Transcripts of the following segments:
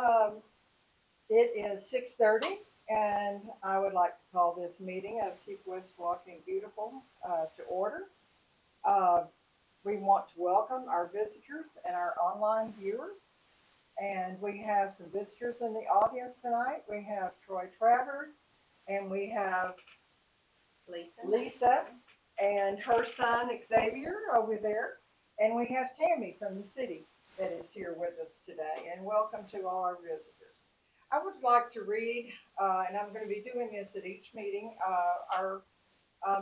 Um, it is 6:30, and I would like to call this meeting of Keep West Walking Beautiful to order. Uh, we want to welcome our visitors and our online viewers. And we have some visitors in the audience tonight. We have Troy Travers, and we have Lisa and her son Xavier over there. And we have Tammy from the city that is here with us today. And welcome to all our visitors. I would like to read, and I'm going to be doing this at each meeting, our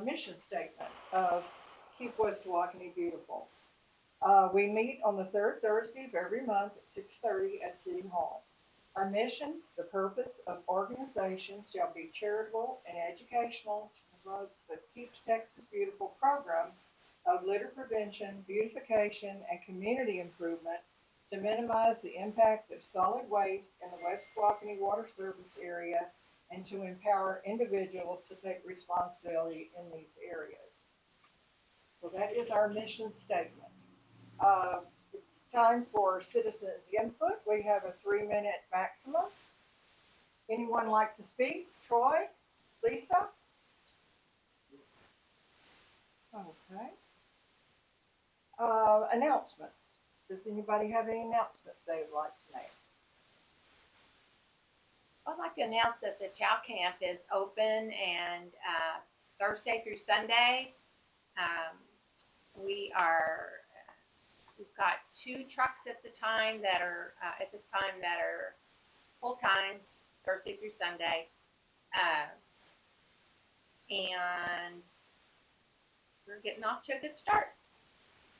mission statement of Keep West Walking Beautiful. We meet on the third Thursday of every month at 6:30 at City Hall. Our mission, the purpose of organization shall be charitable and educational to promote the Keep Texas Beautiful program of litter prevention, beautification, and community improvement to minimize the impact of solid waste in the West Waukene Water Service area and to empower individuals to take responsibility in these areas. So that is our mission statement. It's time for citizens input. We have a 3-minute maximum. Anyone like to speak? Troy? Lisa? Okay. Announcements. Does anybody have any announcements they would like to make? I'd like to announce that the Chow Camp is open and Thursday through Sunday. We've got 2 trucks at this time that are full time Thursday through Sunday, and we're getting off to a good start.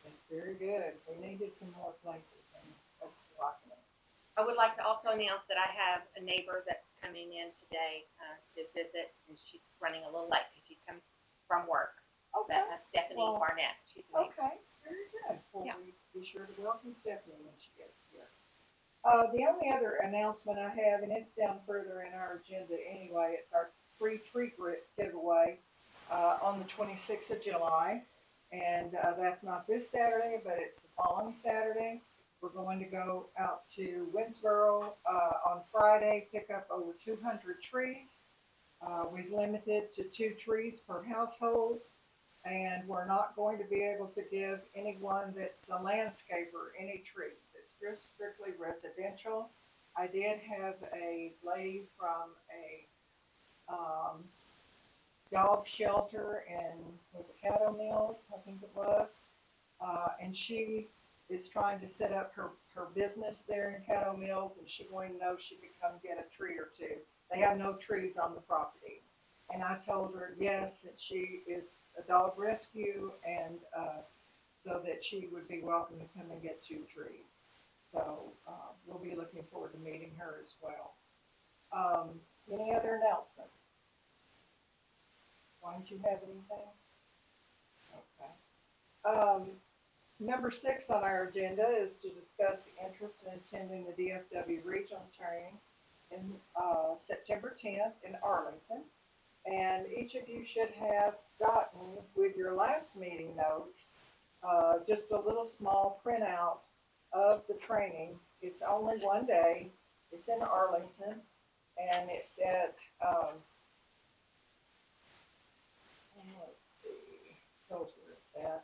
That's very good. We needed some more places in West Waukene. I would like to also announce that I have a neighbor that's coming in today to visit, and she's running a little late because she comes from work. Okay. Stephanie Barnett. She's a neighbor. Okay, very good. Well, yeah. Be sure to welcome Stephanie when she gets here. The only other announcement I have, and it's down further in our agenda anyway, it's our free tree giveaway on the 26th of July. And that's not this Saturday, but it's the following Saturday. We're going to go out to Winsboro on Friday, pick up over 200 trees. We've limited to 2 trees per household. And we're not going to be able to give anyone that's a landscaper any trees. It's just strictly residential. I did have a lady from a dog shelter in, was it Caddo Mills, I think it was, and she is trying to set up her business there in Caddo Mills, and she wanted to know if she could come get a tree or 2. They have no trees on the property. And I told her yes, that she is a dog rescue, and so that she would be welcome to come and get 2 trees. So we'll be looking forward to meeting her as well. Any other announcements? Why don't you have anything? Okay. Number 6 on our agenda is to discuss the interest in attending the DFW regional training in September 10th in Arlington. And each of you should have gotten with your last meeting notes just a little small printout of the training. It's only 1 day. It's in Arlington, and it's at let's see, those where it's at.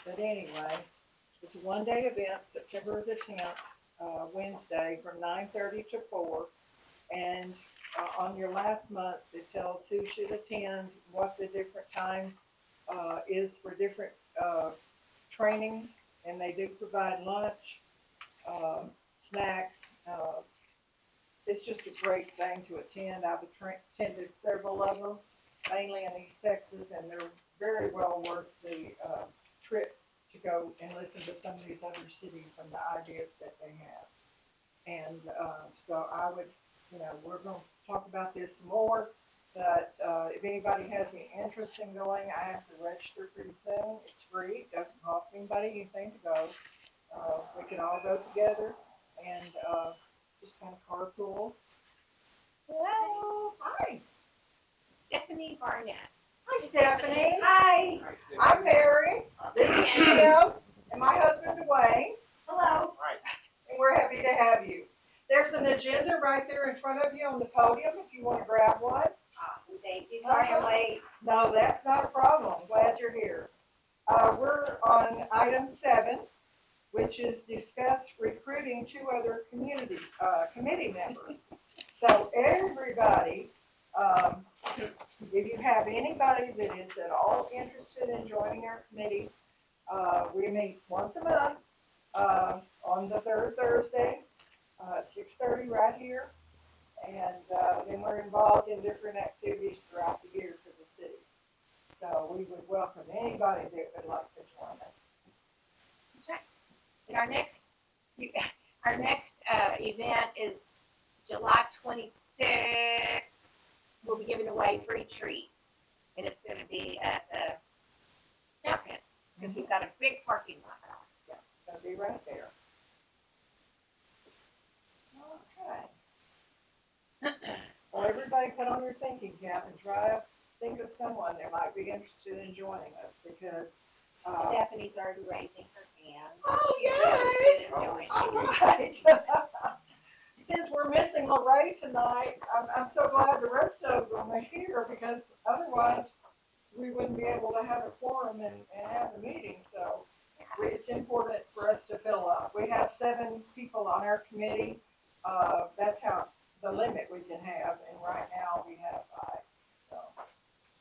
But anyway, it's a 1-day event, September the 10th, Wednesday, from 9:30 to 4, and on your last months, it tells who should attend, what the different time is for different training, and they do provide lunch, snacks. It's just a great thing to attend. I've attended several of them, mainly in East Texas, and they're very well worth the trip to go and listen to some of these other cities and the ideas that they have. And so I would, we're going to talk about this more, but if anybody has any interest in going, I have to register pretty soon. It's free. It doesn't cost anybody anything to go. We can all go together and just kind of carpool. Hello. Hi. Stephanie Barnett. Hi, Stephanie. Hi. I'm Mary. This is Tim and my husband Dwayne. Hello. Hi. we're happy to have you. There's an agenda right there in front of you on the podium if you want to grab one. Awesome, thank you. Sorry I'm late. No, that's not a problem. Glad you're here. We're on item 7, which is discuss recruiting 2 other committee members. So everybody, if you have anybody that is at all interested in joining our committee, we meet once a month on the 3rd Thursday at 6:30 right here. And then we're involved in different activities throughout the year for the city. So we would welcome anybody that would like to join us. That's right. And our next event is July 26th. We'll be giving away free treats, and it's going to be at the fountain because we've got a big parking lot. Yeah, it's going to be right there. Okay. Well, everybody put on your thinking cap and try to think of someone that might be interested in joining us because Stephanie's already raising her hand. Oh, She's yay! interested in joining. All right. Since we're missing Lorraine tonight, I'm so glad the rest of them are here because otherwise we wouldn't be able to have a quorum and have the meeting. So it's important for us to fill up. We have 7 people on our committee. That's how the limit we can have, and right now we have 5. So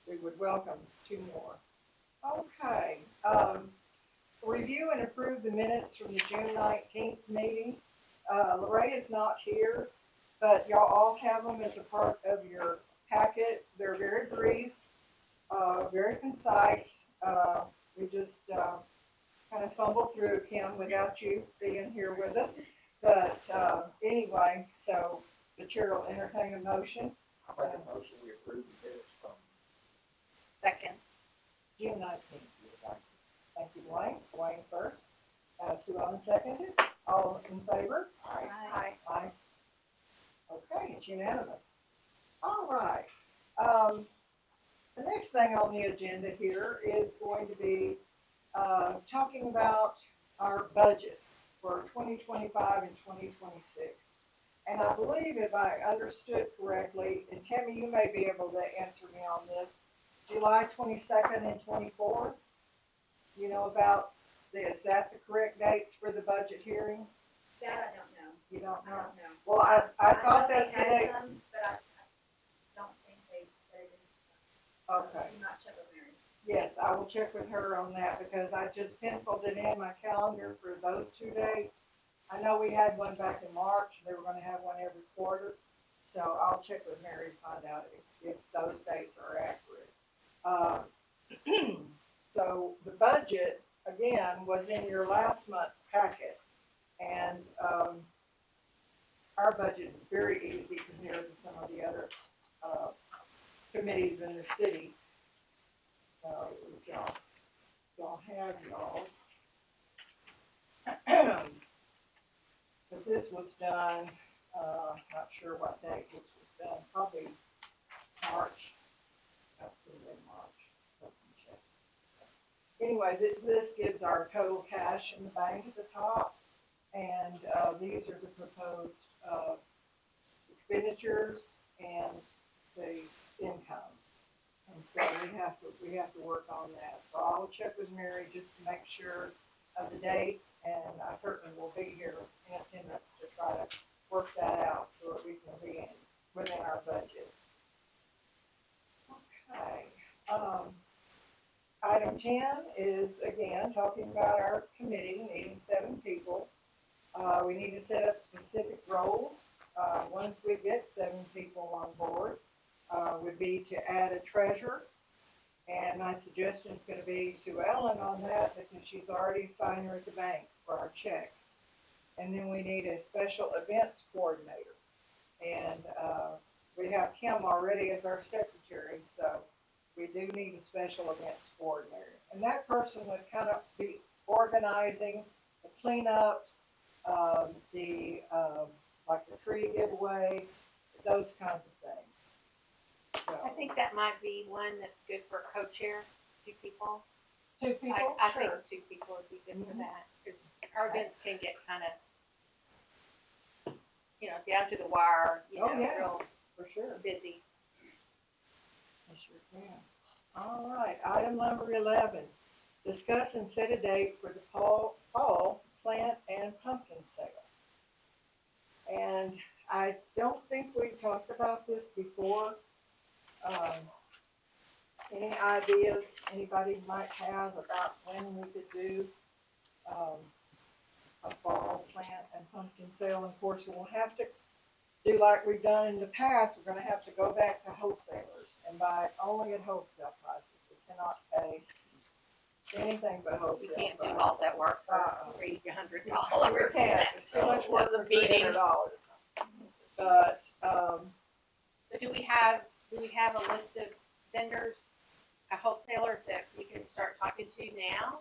we would welcome 2 more. Okay. Review and approve the minutes from the June 19th meeting. Lorraine is not here, but y'all all have them as a part of your packet. They're very brief, very concise. We just kind of fumbled through Kim without you being here with us. But anyway, so the chair will entertain a motion. I make a motion we approve the minutes from Second. June 19th. Thank you, Dwayne. Dwayne first. Sue Ellen seconded. All in favor? Aye. Aye. Okay, it's unanimous. All right. The next thing on the agenda here is going to be talking about our budget for 2025 and 2026. And I believe if I understood correctly, and Tammy, you may be able to answer me on this, July 22nd and 24th, you know about this. Is that the correct dates for the budget hearings? That I don't know. You don't I know? don't know. Well, I thought know that's the they had date. some, but I don't think they've said it. Okay. Do not check with Mary. Yes, I will check with her on that because I just penciled it in my calendar for those 2 dates. I know we had one back in March. They were going to have one every quarter. So I'll check with Mary to find out if those dates are accurate. So the budget, again, was in your last month's packet. And our budget is very easy compared to some of the other committees in the city. So y'all have y'all's. Because this was done, not sure what date this was done, probably March. Absolutely March. Some checks. Anyway, this gives our total cash in the bank at the top, and these are the proposed expenditures and the income. And so we have to work on that. So I will check with Mary just to make sure of the dates, and I certainly will be here in attendance to try to work that out so that we can be within our budget. Okay. Item 10 is again talking about our committee needing 7 people. We need to set up specific roles. Once we get 7 people on board, would be to add a treasurer. And my suggestion is going to be Sue Ellen on that because she's already a signer at the bank for our checks. And then we need a special events coordinator. And we have Kim already as our secretary, so we do need a special events coordinator. And that person would kind of be organizing the cleanups, like the tree giveaway, those kinds of things. So, I think that might be one that's good for co-chair, 2 people. 2 people? I Sure. think 2 people would be good for that, because our events can get kind of down to the wire, Oh, yeah. real For sure. busy. I sure can. All right, item number 11. Discuss and set a date for the fall plant and pumpkin sale. And I don't think we talked about this before. Um, any ideas anybody might have about when we could do a fall plant and pumpkin sale? And of course, we'll have to do like we've done in the past. We're going to have to go back to wholesalers and buy only at wholesale prices. We cannot pay anything but We wholesale can't do prices. all that work for $300. We can't. It's too much work That was for a beating. $300. But So do we have a list of vendors, wholesalers that we can start talking to now?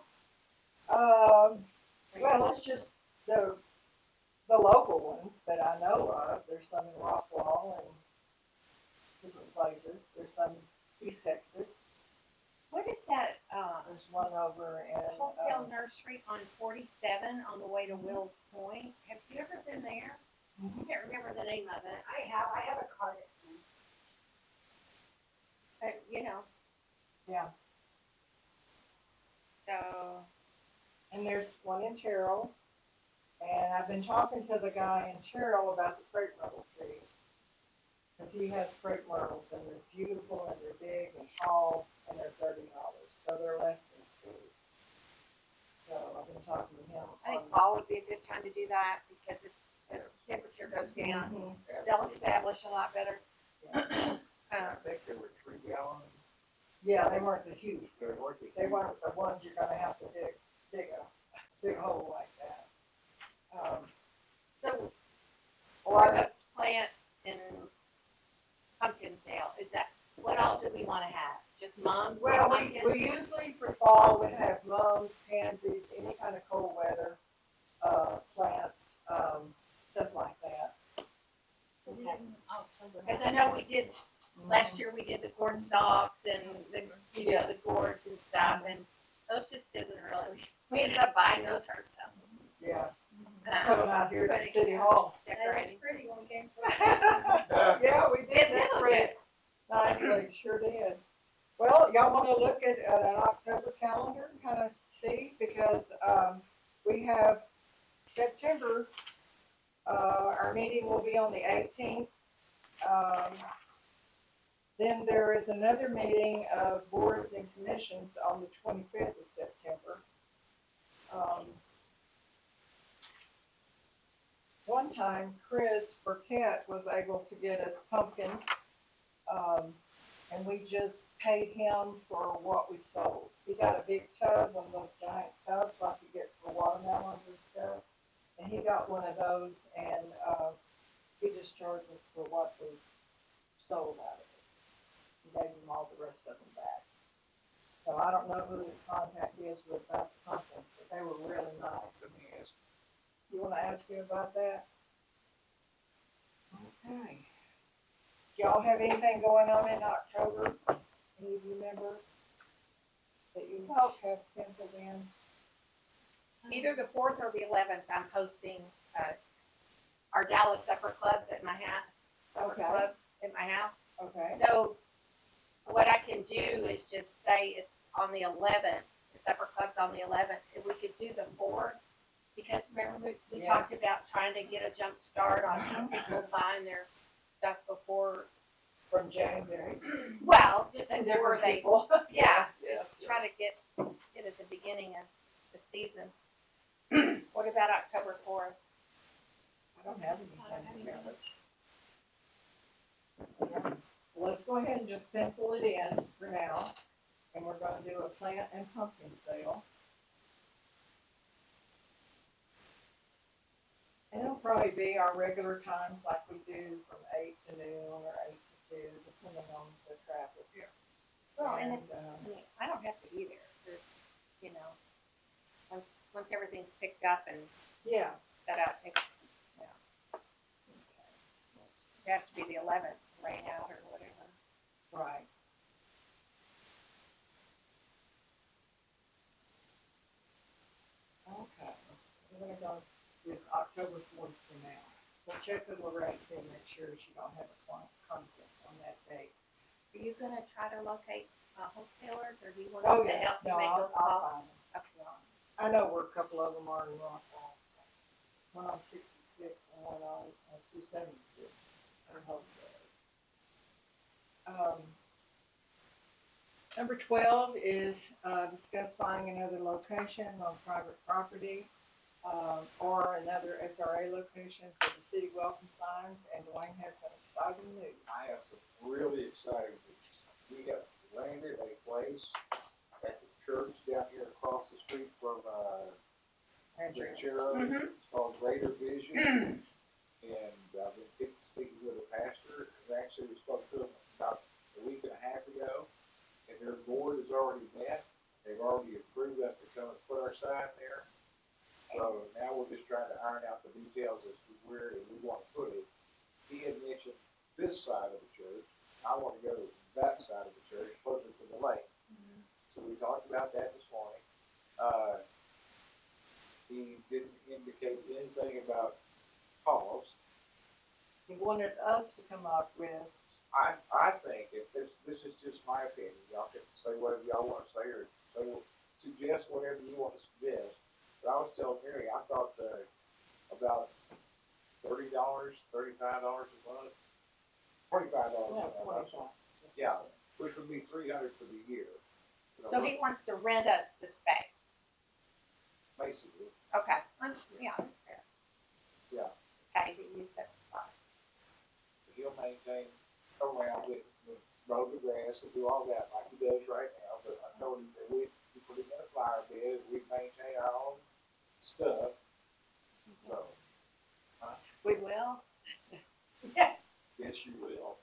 well, it's just the local ones that I know of. There's some in Rockwall and different places. There's some East Texas. What is that There's one over in wholesale nursery on 47 on the way to Wills Point? Have you ever been there? I can't remember the name of it. I have a card at home. yeah, So and there's one in Terrell. And I've been talking to the guy in Terrell about the crepe myrtle trees. Because he has crepe myrtles and they're beautiful and they're big and tall and they're $30. So they're less than Steve's. So I've been talking to him. I think fall would be a good time to do that because as the temperature goes down, Mhm. they'll establish a lot better. I think there were 3 gallons. Yeah, they weren't the huge They ones. weren't the They huge weren't the ones you're gonna have to dig a big hole like that. So Or for the plant and pumpkin sale, what all do we want to have? Just mums? well, and pumpkins? we usually for fall we have mums, pansies, any kind of cold weather plants, stuff like that. Because I know we did last year. We did the corn stalks and the Yes. gourds and stuff, and those just didn't really. We ended up buying those ourselves. Yeah, put them out here at the Putting city hall. Decorating. Pretty when we came Yeah, we did It did look decorate it nicely, sure did. Well, y'all want to look at an October calendar and kind of see, because we have September, our meeting will be on the 18th. Then there is another meeting of boards and commissions on the 25th of September. One time, Chris Burkett was able to get us pumpkins, and we just paid him for what we sold. He got a big tub, one of those giant tubs like you get for watermelons and stuff, and he got one of those, and he just charged us for what we sold out of it. He gave him all the rest of them back. So I don't know who his contact is with about the pumpkins, but they were really nice. Let me ask. You want to ask him about that? Okay. Do y'all have anything going on in October? Any of you members that you have penciled in? Either the 4th or the 11th, I'm hosting our Dallas supper clubs at my house. Supper Okay. club at my house. Okay. So what I can do is just say it's on the 11th. The supper club's on the 11th. If we could do the 4th, because remember we Yes. talked about trying to get a jump start on people buying their stuff before. From January. Well, just And before different they. people. Yeah, Yes, yes, just try to get at the beginning of the season. What about October 4th? I don't have anything. Yeah. Well, let's go ahead and just pencil it in for now. And we're going to do a plant and pumpkin sale. And it'll probably be our regular times like we do from 8 to noon or 8 to 2, depending on the traffic. Yeah. Well, and And, I don't have to be there. There's, once everything's picked up and yeah. set up, it has to be the 11th, rain out or whatever. Right. Okay. We're going to go with October 4th for now. we'll check with Lorraine to make sure she don't have a conflict on that date. Are you gonna try to locate wholesalers, or do you want Oh, us to yeah, help you no, make I'll those calls? find them. Okay. Yeah. I know where a couple of them are in Rockwall, so. One on 66 and one on 276. They're wholesalers. Number 12 is discuss finding another location on private property or another SRA location for the city welcome signs. And Dwayne has some exciting news. I have some really exciting news. We have landed a place at the church down here across the street from Ranchero. Mhm. It's called Greater Vision. And I've been speaking with the pastor, and actually we spoke to him about a week and a half ago, and their board has already met. They've already approved us to come and put our sign there. So now we're just trying to iron out the details as to where we want to put it. He had mentioned this side of the church. I want to go to that side of the church, closer to the lake. So we talked about that this morning. He didn't indicate anything about cost. He wanted us to come up with. I think if this is just my opinion, y'all can say whatever y'all want to say or say suggest whatever you want to suggest. But I was telling Mary, I thought about $30, $35 a month, $25 a month. Yeah, which would be $300 for the year. You know, So he wants to rent us the space. basically, Okay. Yeah, that's fair. yeah. Okay, to use that spot. He'll maintain around it, mow the grass and do all that like he does right now. But I told him that we put him in a flower bed, we maintain our own stuff. So, We will. yes, you will.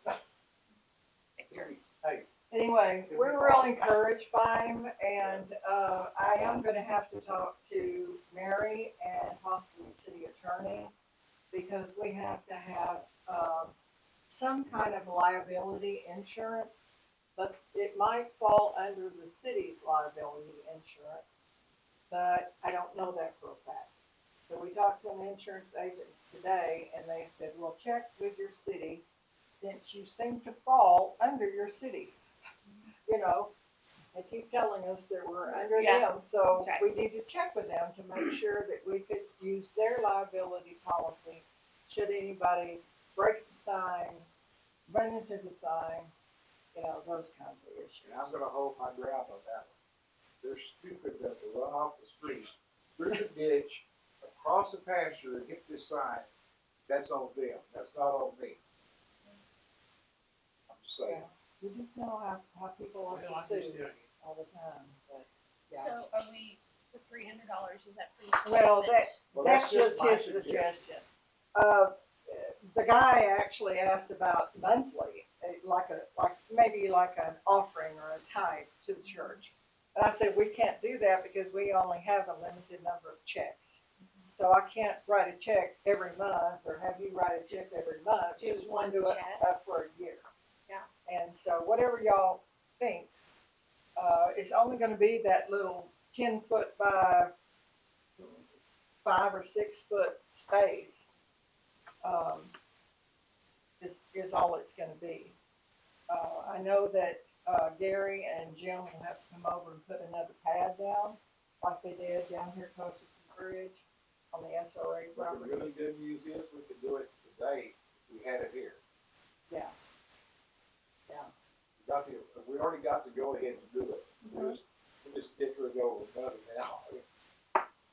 Victory. Hey, Anyway, we're real encouraged by him, and I am going to have to talk to Mary and possibly the city attorney because we have to have some kind of liability insurance, but it might fall under the city's liability insurance, but I don't know that for a fact. So we talked to an insurance agent today, and they said, well, check with your city since you seem to fall under your city. You know, they keep telling us that we're under Yeah, them, so that's right. we need to check with them to make sure that we could use their liability policy should anybody break the sign, run into the sign, you know, those kinds of issues. and I'm gonna hold my ground on that one. They're stupid enough to run off the street, through the ditch, across the pasture and hit this sign. That's on them. That's not on me. I'm just saying. Yeah. You just know how people like Well, to I'm sue just telling you. all the time, but, yeah. So are we, the $300, is that pretty? Well, Well, that's just my his suggestion. The guy actually asked about monthly, like maybe like an offering or a tithe to the church. And I said, we can't do that because we only have a limited number of checks. So I can't write a check every month or have you write a check every month. Just We'll one do it check. for a year. Yeah. And so whatever y'all think, it's only gonna be that little 10-foot by 5 or 6 foot space, is all it's gonna be. I know that, Gary and Jim will have to come over and put another pad down, like they did down here close to the bridge on the SRA But the property. really good news is we could do it today if we had it here. Yeah. Yeah. We already got to go ahead and do it. Mhm. We just get to go with money now.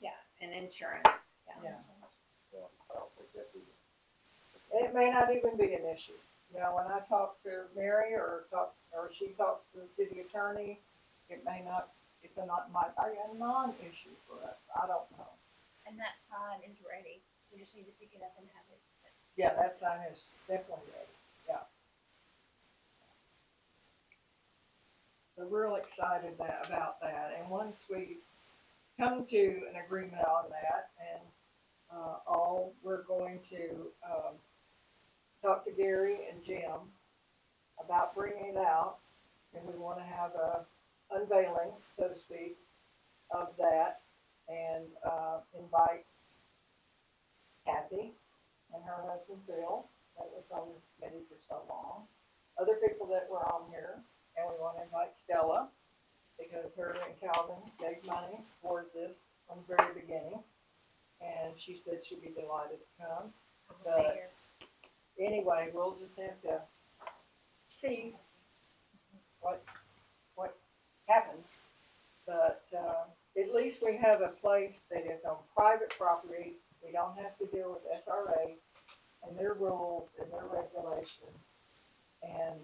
Yeah, and insurance. Yeah. Well, I don't think that's even. And it may not even be an issue. You know, when I talk to Mary or she talks to the city attorney, it may not, might be a non-issue for us. I don't know. And that sign is ready. We just need to pick it up and have it. Yeah, that sign is definitely ready. Yeah. So we're real excited about that. And once we come to an agreement on that and all, we're going to talk to Gary and Jim about bringing it out. And we want to have a unveiling, so to speak, of that and invite Kathy and her husband Councilman Phil, that was on this committee for so long, other people that were on here, and we want to invite Stella, because her and Calvin gave money towards this from the very beginning, and she said she'd be delighted to come. But anyway, we'll just have to see what happens. But at least we have a place that is on private property. We don't have to deal with SRA and their rules and their regulations. And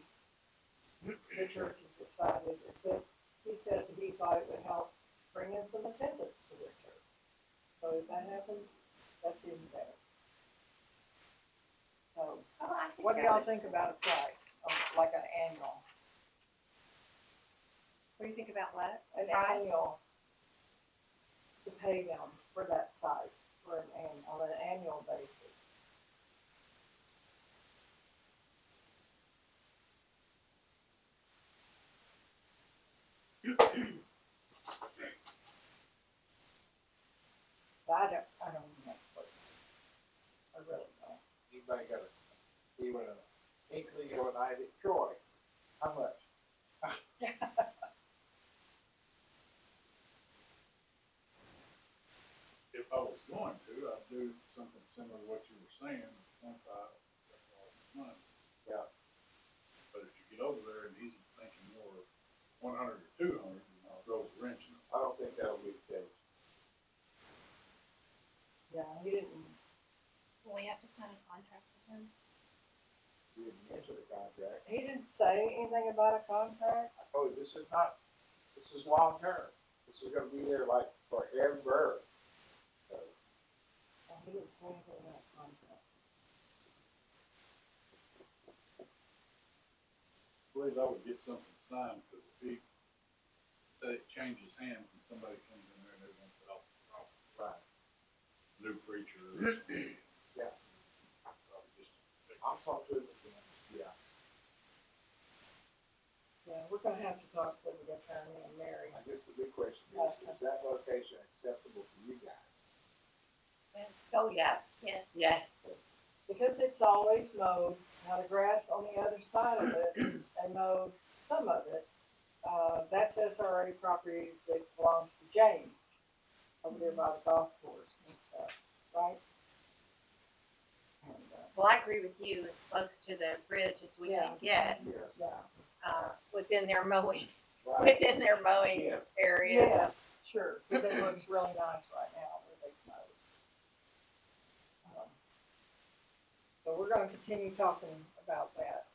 the church is excited. He said that he thought it would help bring in some attendance to their church. So if that happens, that's even better. So, what do y'all think about a price, like an annual? What do you think about what? An annual to pay them for that site for on an annual basis. I don't even have to. I really don't. Anybody got even an inkling or an idea? Troy, how much? If I was going to, I'd do something similar to what you were saying, 25, that's all the money. Yeah. But if you get over there and he's thinking more 100 or 200, I'll throw a wrench in it. I don't think that'll be the case. Yeah, he didn't. Will we have to sign a contract with him? You didn't mention the contract. He didn't say anything about a contract. I told you, this is long term. This is gonna be there like forever. So, He didn't say anything about a contract. Please, I would get something signed, because if he say it changes hands and somebody comes in there and they want to put off the property, right. new preacher or something. Yeah. Probably just. I'll talk to him again. Yeah. Yeah, we're gonna have to talk to the attorney and Mary. I guess the big question is that location acceptable to you guys? So yes. Yes. Yes. Because it's always mowed. Now the grass on the other side of it, they mowed some of it. That's SRA property that belongs to James over there by the golf course and stuff, right? And, Well, I agree with you, as close to the bridge as we can get, yeah. within their mowing, Right. within their mowing Yes. area. Yes, sure, because it looks really nice right now where they've mowed. So we're gonna continue talking about that.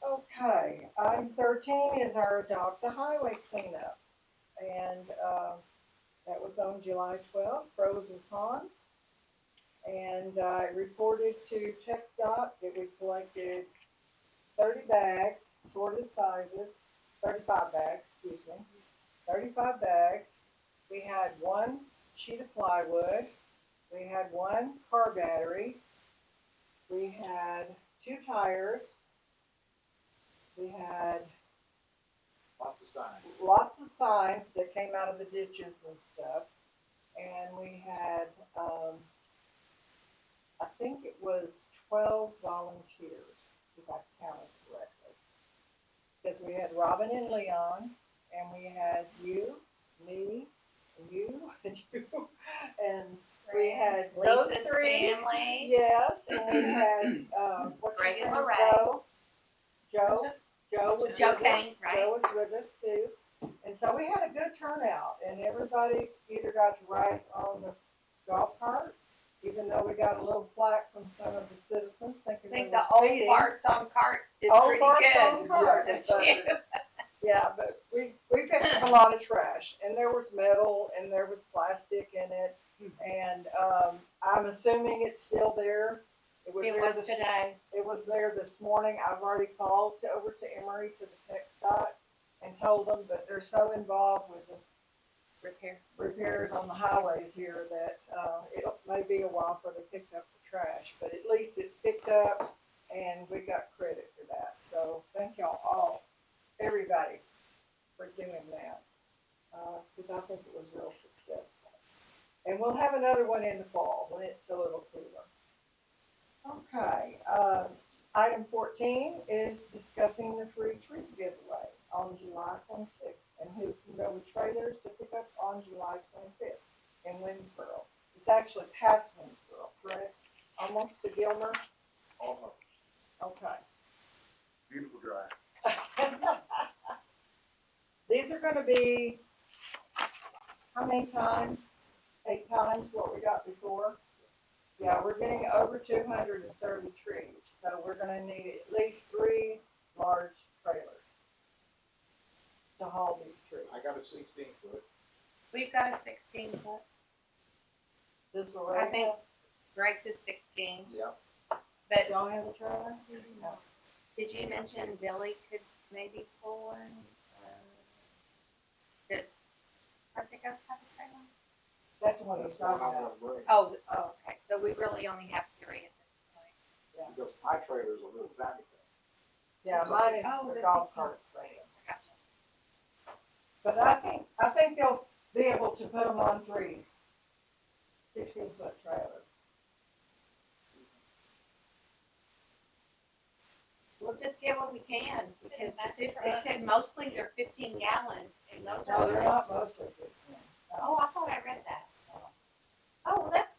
Okay, item 13 is our Adopt a Highway cleanup. And that was on July 12th, pros and cons. And I reported to TxDOT that we collected 30 bags, sorted sizes, 35 bags, excuse me, 35 bags. We had one sheet of plywood. We had one car battery. We had 2 tires. We had Lots of signs. lots of signs that came out of the ditches and stuff. And we had, I think it was 12 volunteers, if I counted correctly. Because we had Robin and Leon, and we had you, me, and you, and you, and we had those Lisa's 3. family. Yes, and we had, what's Greg his and name? Lorraine. Joe was Joe with us. came, right? Joe was with us too. And so we had a good turnout, and everybody either got to ride on the golf cart, even though we got a little flack from some of the citizens I thinking we think were the old speeding. parts on carts did Old pretty parts good. on carts, but- Yeah, but we picked up a lot of trash, and there was metal, and there was plastic in it, and I'm assuming it's still there. It there was this- today. It was there this morning. I've already called over to Emory, to the TxDOT, and told them that they're so involved with this repairs on the highways here that it may be a while before they pick up the trash, but at least it's picked up, and we got credit for that. So thank y'all all, everybody, for doing that, because I think it was real successful. And we'll have another one in the fall when it's a little cooler. Okay, item 14 is discussing the free tree giveaway on July 26th and who can go with trailers to pick up on July 25th in Winsboro. It's actually past Winsboro, correct? Almost to Gilmer? Almost. Okay. Beautiful drive. These are gonna be, how many times? 8 times what we got before? Yeah, we're getting over 230 trees, so we're gonna need at least 3 large trailers to haul these trees. I got a 16-foot. We've got a 16-foot. Does I Lorraine think have, Greg's is 16, Yep. but y'all have a trailer? No. did you mention Billy could maybe pull one? Does Artico have a trailer? That's the one That's he's the one talking I'm about. gonna bring. Oh, okay, so we really only have 3 at this point. Because my trailer's a little tiny thing. Yeah, mine is Oh, a the golf 16. cart trailer. I gotcha. But I think they'll be able to put them on 3 16-foot trailers. We'll just get what we can, because That's for they us. said mostly they're 15 gallons, and those No, are. they're not mostly 15. No. Oh, I thought I read that. Oh, well, that's,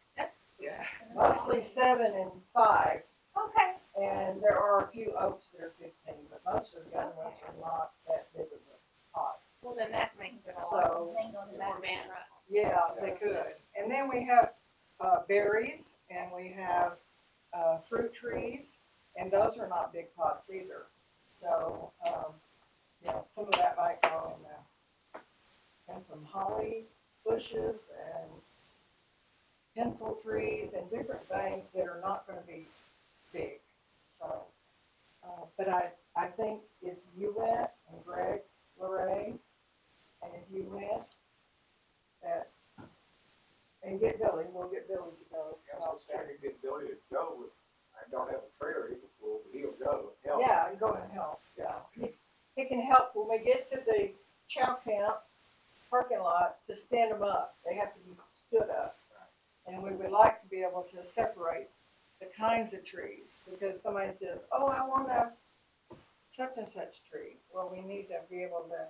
Yeah. Mostly 7 and 5. okay. And there are a few oaks that are 15, but most of the other ones are not that big of a pot. Well, then that makes it a lot So, They can go in the back of the Man. truck. yeah, they could. And then we have berries, and we have fruit trees, and those are not big pots either. So, some of that might go in there. And some holly bushes and pencil trees and different things that are not going to be big. So, but I think if you went, and Greg, Lorraine, and if you went, and get Billy, we'll get Billy to go. I was gonna say, I could get Billy to go with, I don't have a trailer he can pull, but he'll go. Help. Yeah, and go and help, yeah. He can help when we get to the chow camp parking lot to stand them up. They have to be stood up. And we would like to be able to separate the kinds of trees, because somebody says, oh, I want a such and such tree. Well, we need to be able to,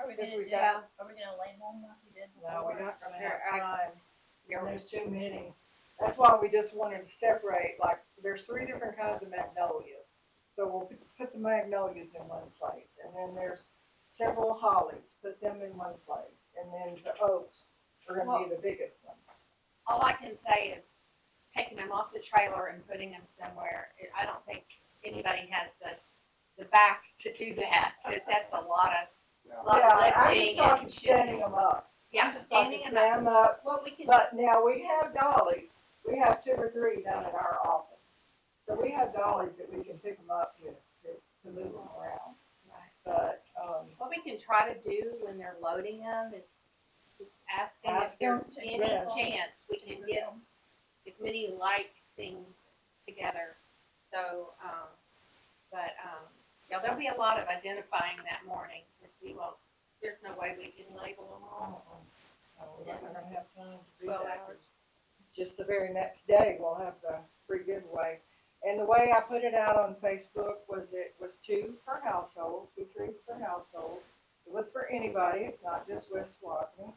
Are we Because gonna we do, got- are we gonna label them like we did before? no, we're not gonna have I- time. There's too many. That's why we just wanted to separate, like, there's 3 different kinds of magnolias. So we'll put the magnolias in one place, and then there's several hollies, put them in one place, and then the oaks are gonna be the biggest ones. All I can say is taking them off the trailer and putting them somewhere. I don't think anybody has the back to do that, because that's a lot of Yeah. lot Yeah, of I'm lifting just talking and standing them up. yeah, I'm just talking standing them up. stand them up. Well, we can. But now we have dollies. We have 2 or 3 down at our office. So we have dollies that we can pick them up to move them around. But, What we can try to do when they're loading them is just asking if Ask them, there's any yes. chance we can get as many light things together. So, yeah, there'll be a lot of identifying that morning, because there's no way we can label them all. we're not gonna have time to do 12 that. hours. Just the very next day, we'll have the free giveaway. And the way I put it out on Facebook was it was 2 per household, 2 trees per household. It was for anybody, it's not just West Tawakoni.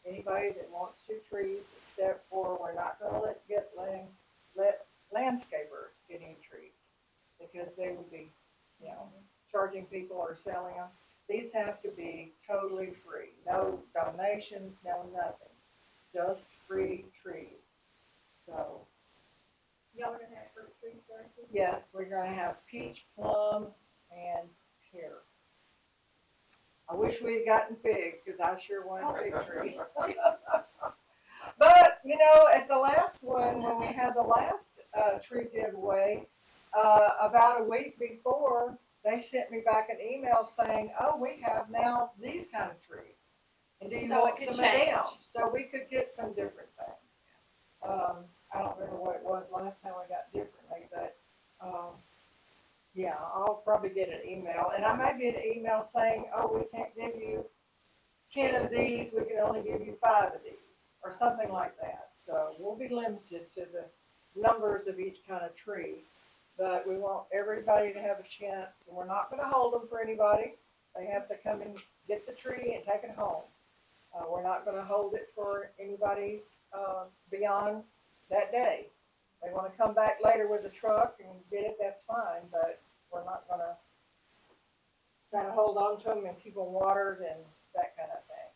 Anybody that wants 2 trees, except for we're not gonna let landscapers get any trees, because they would be, charging people or selling them. These have to be totally free, no donations, no nothing, just free trees. So, Y'all are gonna have fruit trees there too? yes, we're gonna have peach, plum, and pear. I wish we had gotten fig, because I sure want a fig tree. But, at the last one, when we had the last tree giveaway, about a week before, they sent me back an email saying, oh, we have now these kind of trees. And do you So it want could some of change. them? So we could get some different things. I don't remember what it was last time we got differently, but, yeah, I'll probably get an email. And I might get an email saying, oh, we can't give you 10 of these, we can only give you 5 of these, or something like that. So we'll be limited to the numbers of each kind of tree. But we want everybody to have a chance, and we're not gonna hold them for anybody. They have to come and get the tree and take it home. We're not gonna hold it for anybody, beyond that day. They wanna come back later with a truck and get it, that's fine, but we're not gonna try to hold on to them and keep them watered and that kind of thing.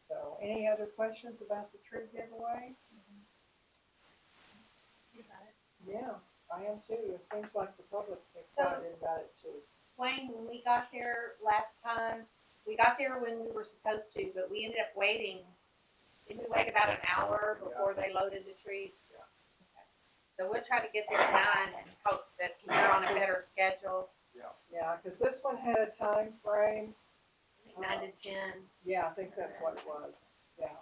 So, any other questions about the tree giveaway? Yeah, I am too. It seems like the public's excited about it too. Wayne, when we got there last time, we got there when we were supposed to, but we ended up waiting. Didn't we wait about an hour before they loaded the trees? Yeah. Okay. So we'll try to get there at 9 and hope that we're on a better schedule. Yeah, because this one had a time frame. 9 to 10. Yeah, I think that's what it was. Yeah.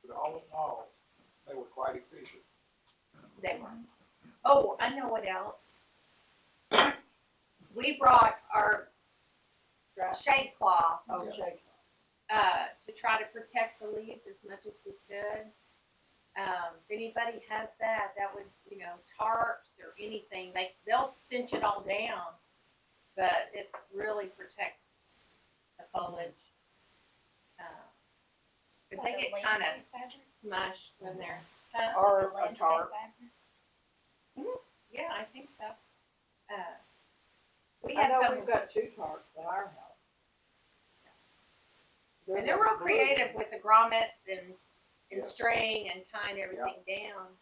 But all in all, they were quite efficient. They were. Oh, I know what else. We brought our shade cloth Oh, shake. to try to protect the leaves as much as we could. If anybody has that, that would, tarps or anything, they'll cinch it all down, but it really protects the foliage. Because they get kind of smushed when they're, Or a tarp. yeah, I think so. We I had know some, we've got 2 tarps at our house. and they're real creative with the grommets and Yeah. string and tying everything down.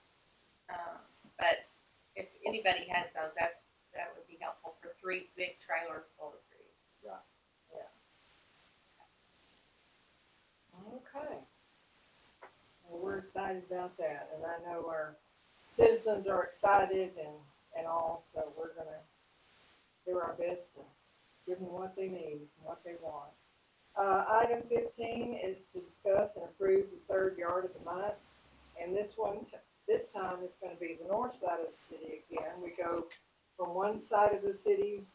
But if anybody has those, that would be helpful for 3 big trailers full of trees. Okay. Well, we're excited about that, and I know our citizens are excited and all, so we're gonna do our best to give them what they need and what they want. Item 15 is to discuss and approve the 3rd yard of the month, and this time it's gonna be the north side of the city again. We go from one side of the city,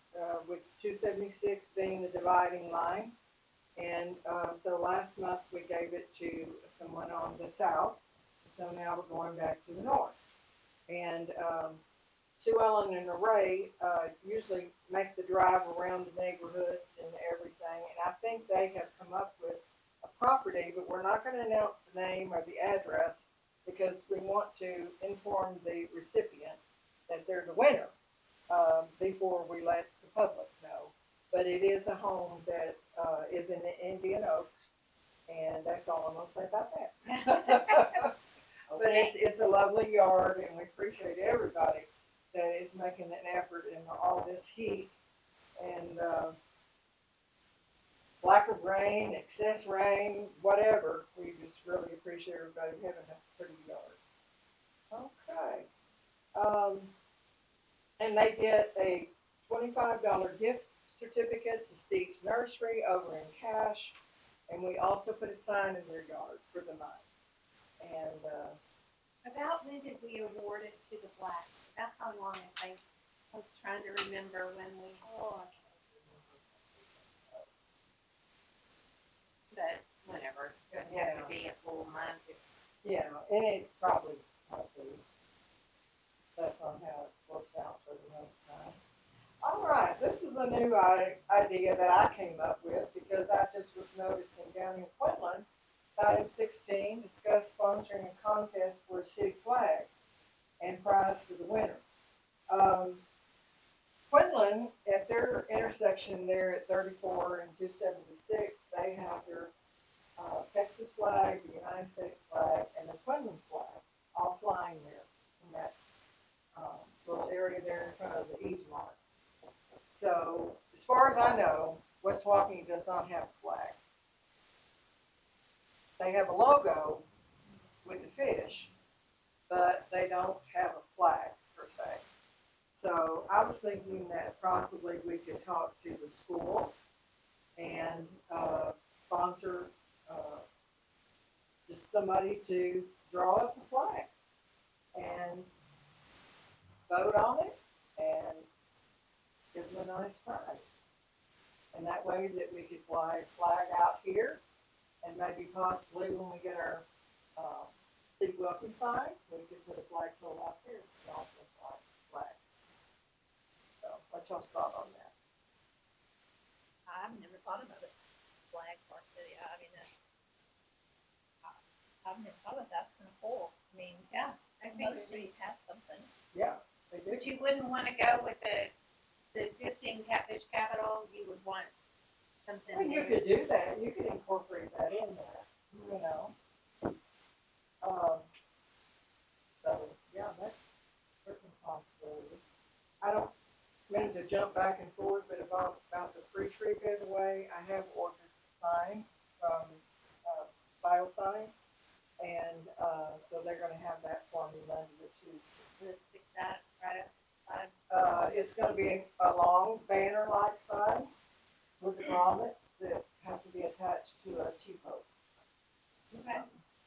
with 276 being the dividing line. And so last month we gave it to someone on the south. So now we're going back to the north. And Sue Ellen and Ray usually make the drive around the neighborhoods and everything. And I think they have come up with a property, but we're not going to announce the name or the address because we want to inform the recipient that they're the winner before we let the public know. But it is a home that is in the Indian Oaks, and that's all I'm gonna say about that. But it's a lovely yard, and we appreciate everybody that is making an effort in all this heat and lack of rain, excess rain, whatever. We just really appreciate everybody having a pretty yard. Okay. And they get a $25 gift certificate to Steve's Nursery over in cash, and we also put a sign in their yard for the month. And About when did we award it to the Blacks? About how long have they? I was trying to remember when we. oh, I can't remember what it was. But whatever, it doesn't have to be a full month. Yeah, and it probably might be. That's not how it works out for the most time. All right, this is a new idea that I came up with because I just was noticing down in Quinlan, item 16, discuss sponsoring a contest for a city flag and prize for the winner. Quinlan, at their intersection there at 34 and 276, they have their Texas flag, the United States flag, and the Quinlan flag all flying there in that little area there in front of the East Mart. So, as far as I know, West Walking does not have a flag. They have a logo with the fish, but they don't have a flag per se. So I was thinking that possibly we could talk to the school and sponsor just somebody to draw up a flag and vote on it and give them a nice prize. And that way that we could fly a flag out here And maybe possibly when we get our, city welcome sign, we could put a flagpole out there and also fly flag. So, what's y'all's thought on that? I've never thought about it. Flag for our city. I mean, I've never thought about that. That's kind of cool. I mean, Yeah, I think most cities have something. Yeah, they do. but you wouldn't want to go with the existing catfish capital. You would want something Well, you new. could do that, you could incorporate that in there, you know. So, yeah, that's certainly a possibility. I don't mean to jump back and forth, but about the free tree giveaway, I have ordered a sign from, Vital Signs. And, so they're gonna have that for me Monday or Tuesday. Just stick that right outside. It's gonna be a long banner-like sign with grommets that have to be attached to a T-post. Okay.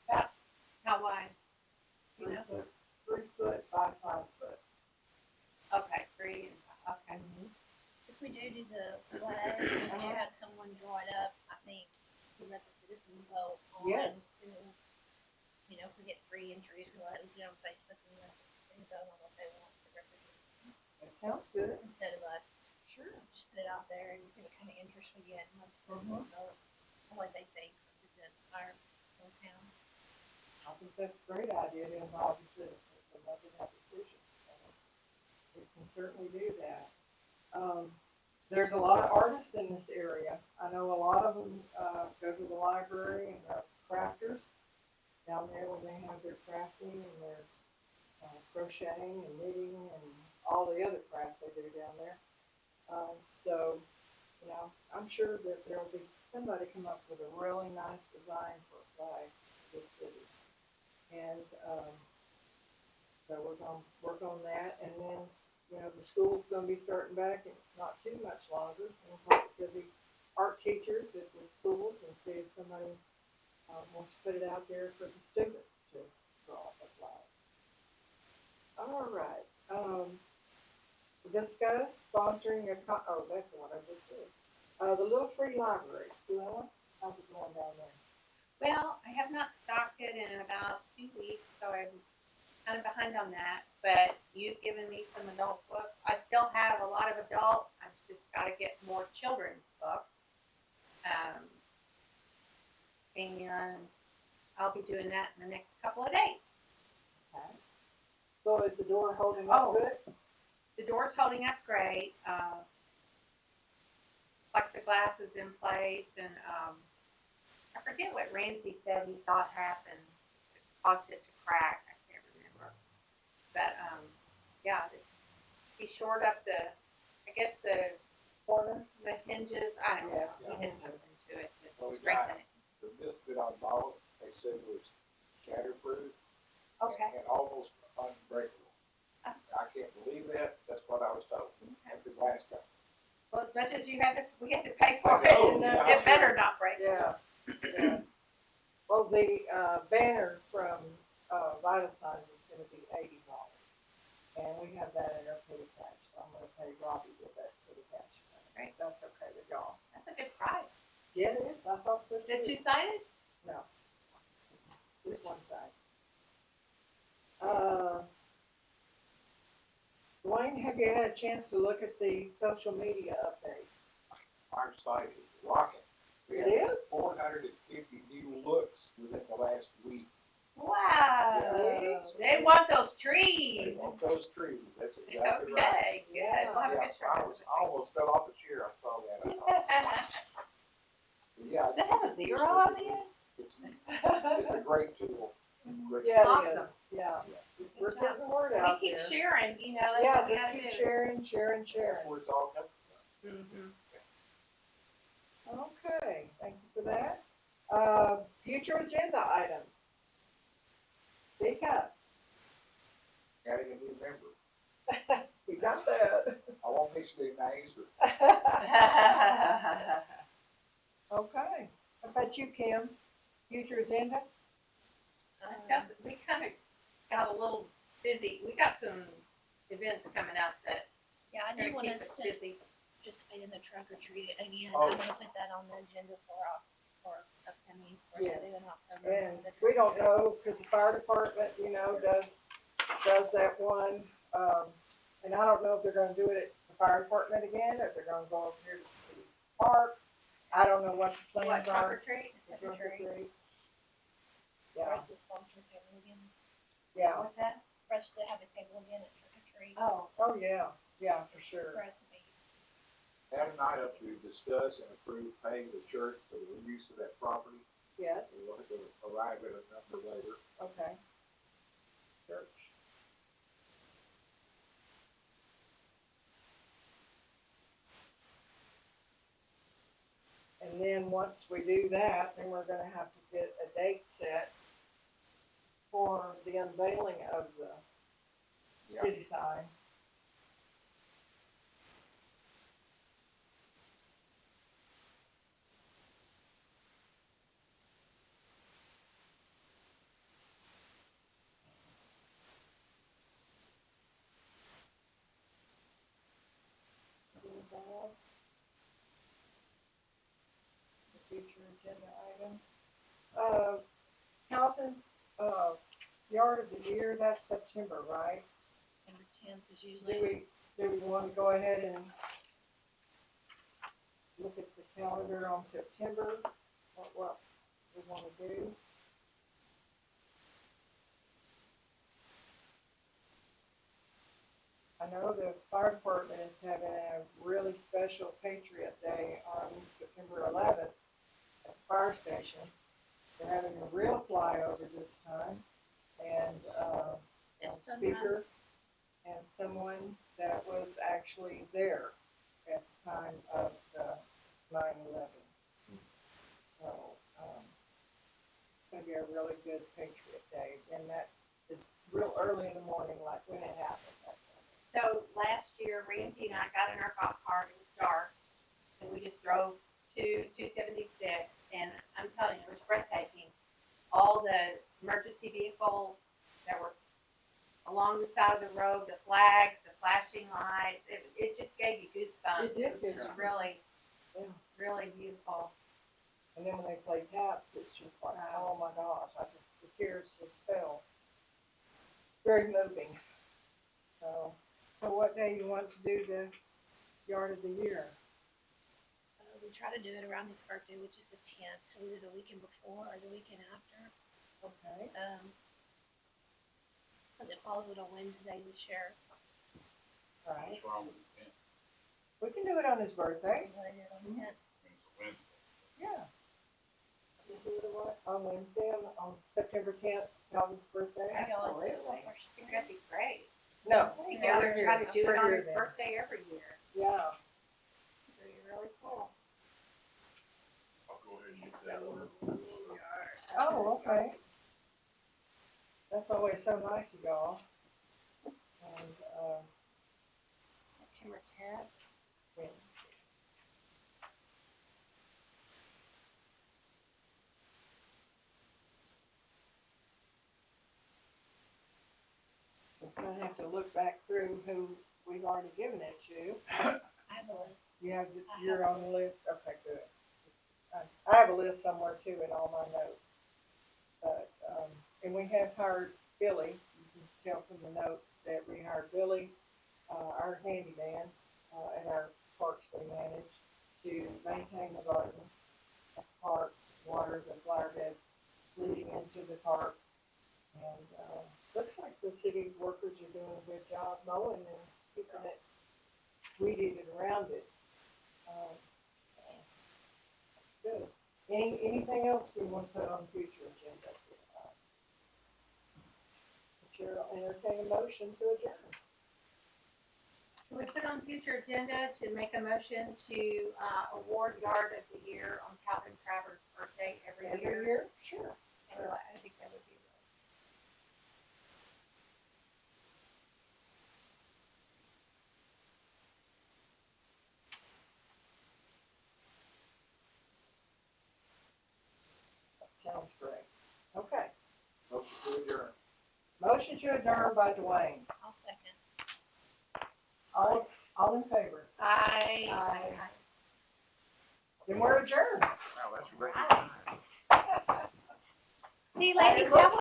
About how wide? You 3 know? foot, 3 foot by 5 foot. Okay, 3 and 5. Okay. If we do the flag, and we do have someone draw it up, I think we let the citizens vote on. Yes. And then, you know, if we get 3 entries, we'll let it get on Facebook and let them vote on what they want to represent. That sounds good. Instead of us Sure. just put it out there and see what kind of interest we get and let the citizens vote on what they think represents our whole town. I think that's a great idea to involve the citizens and let them have decisions. So we can certainly do that. There's a lot of artists in this area. I know a lot of them, go to the library and are crafters down there when they have their crafting and their, crocheting and knitting and all the other crafts they do down there. So, you know, I'm sure that there'll be somebody come up with a really nice design for a flag for this city. And, so we're gonna work on that, and then, you know, the school's gonna be starting back in not too much longer. We'll talk to the art teachers at the schools and see if somebody, wants to put it out there for the students to draw a flag. All right, discuss sponsoring that's the one I just said. The Little Free Library, Suella, how's it going down there? Well, I have not stocked it in about 2 weeks, so I'm kind of behind on that. But you've given me some adult books. I still have a lot of adult. I've just got to get more children's books. And I'll be doing that in the next couple of days. Okay. So is the door holding up Oh. good? The door's holding up great. Plexiglass is in place, and I forget what Ramsey said he thought happened. It caused it to crack. I can't remember. But yeah, he shored up the Corners? hinges. I don't know. Yes, He the did hinges. something to it Well, to we strengthen it. The disc that I bought, they said was shatterproof. Okay. And almost unbreakable. Oh. I can't believe that, that's what I was told at the last company. Well, as much as we had to pay for I know, it, yeah. it better not break. Yes, yes. Well, the, banner from, Vital Signs is gonna be $80. And we have that in our petty cash, so I'm gonna pay Robbie with that petty cash. Right. That's okay with y'all. That's a good price. Yeah, it is, I thought so too. Did you sign it? No. Just one side. Dwayne, have you had a chance to look at the social media update? Our site is rocking. We It have is? 450 new looks within the last week. Wow. See? They want those They trees. want those trees, that's exactly right. Okay, good. We'll have a Yeah, picture I of was, it. I almost fell off the chair, I saw that. I thought, yeah. Does it have a zero on the end? It's a great tool. Great Yeah, tool. it is. Awesome. Yeah. We're job. getting the word We out keep there. sharing, you know, that's Yeah, what we just gotta keep do. sharing. That's where it's all coming from. Mm-hmm. Okay, thank you for that. Future agenda items. Speak up. Adding a new member. We got that. I won't mention any names, but Okay. How about you, Kim? Future agenda? We kind of got a little busy. We got some events coming up that Yeah, I are do gonna want keep us us to busy. participate in the trunk or treat again. Oh. I'm gonna put that on the agenda for upcoming, or is it Yes. in October? And The we don't trick or know, cause the fire department, you know, does that one, and I don't know if they're gonna do it at the fire department again, or if they're gonna go over here to the city park. I don't know what the What, plans trunk are. or treat? The Trick or trunk or treat. treat. For Yeah, us to sponsor a table again, yeah, What's that? for us to have a table again at trick or treat. Oh, oh, yeah, for sure. For us to be, Had a night up to discuss and approve paying the church for the use of that property. Yes, We'll have to arrive at a number later. okay. Church. And then once we do that, then we're gonna have to get a date set for the unveiling of the Yeah. city sign. Anything else? The future agenda items. Calvin's, yard of the year, that's September, right? number 10th is Do usually, we wanna go ahead and look at the calendar on September, what we wanna do? I know the fire department is having a really special Patriot Day on September 11th at the fire station. They're having a real flyover this time, and, it's a speaker sunrise. and someone that was actually there at the time of the 9/11. So, it's gonna be a really good Patriot Day, and that is real early in the morning, like when it happened, that's when. so last year Ramsey and I got in our golf cart, it was dark, and we just drove to 276, and I'm telling you, it was breathtaking. All the emergency vehicles that were along the side of the road, the flags, the flashing lights, it just gave you goosebumps. It did give It was you- really, Yeah. really beautiful. And then when they play taps, it's just like, oh my gosh, the tears just fell. Very moving. So what day you want to do the yard of the year? We try to do it around his birthday, which is the 10th, so either the weekend before or the weekend after. Okay, Because it falls on a Wednesday this year. right. What's wrong with the tent? We can do it on his birthday. We want to do it on the 10th. I mean, it's a Wednesday. Yeah. We do it on Wednesday, on September 10th, Calvin's birthday. Are y'all Absolutely. super I think that'd be great. No. Yeah, we're we try here. to do it We're on here his then. birthday every year. Yeah. It'd be really cool. I'll go ahead and get that order. Oh, okay. That's always so nice of y'all. And, September 10th. Wednesday. We're gonna have to look back through who we've already given it to. I have a list. You have, I you're have a on the list, okay, good. I have a list somewhere too in all my notes. But, and we have hired Billy, you can tell from the notes that we hired Billy, our handyman, at our parks we manage, to maintain the garden, the park, water the flower beds leading into the park. And, looks like the city workers are doing a good job mowing and keeping it weeded and around it. So, good. Anything else we want to put on future agenda at this time? The chair will entertain a motion to adjourn. Can we put on future agenda to make a motion to award yard of the year on Calvin Travers' birthday every year? Every year? Sure. I think that would be really. That sounds great. Okay. Motion to adjourn. Motion to adjourn by Dwayne. I'll second. All in favor? Aye. Aye. Then we're adjourned. Wow, that's great. Aye. See, It ladies, looks